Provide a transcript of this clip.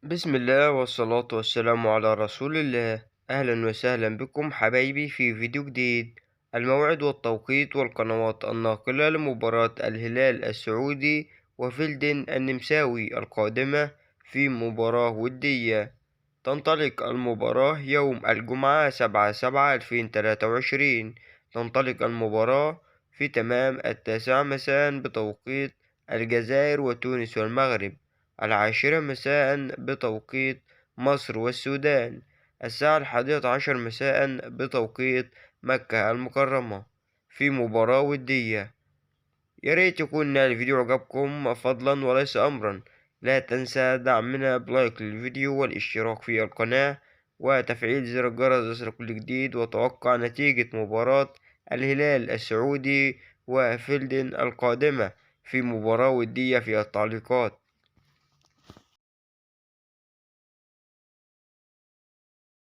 بسم الله والصلاة والسلام على رسول الله. أهلا وسهلا بكم حبايبي في فيديو جديد. الموعد والتوقيت والقنوات الناقلة لمباراة الهلال السعودي وفيلدن النمساوي القادمة في مباراة ودية. تنطلق المباراة يوم الجمعة 7/7/2023. تنطلق المباراة في تمام 9 مساء بتوقيت الجزائر وتونس والمغرب، 10 مساء بتوقيت مصر والسودان، الساعة 11 مساء بتوقيت مكة المكرمة، في مباراة ودية. يا ريت يكون الفيديو عجبكم فضلا وليس أمرا. لا تنسى دعمنا بلايك للفيديو والاشتراك في القناة وتفعيل زر الجرس ليصلك كل جديد. وتوقع نتيجة مباراة الهلال السعودي وفيلدن القادمة في مباراة ودية في التعليقات.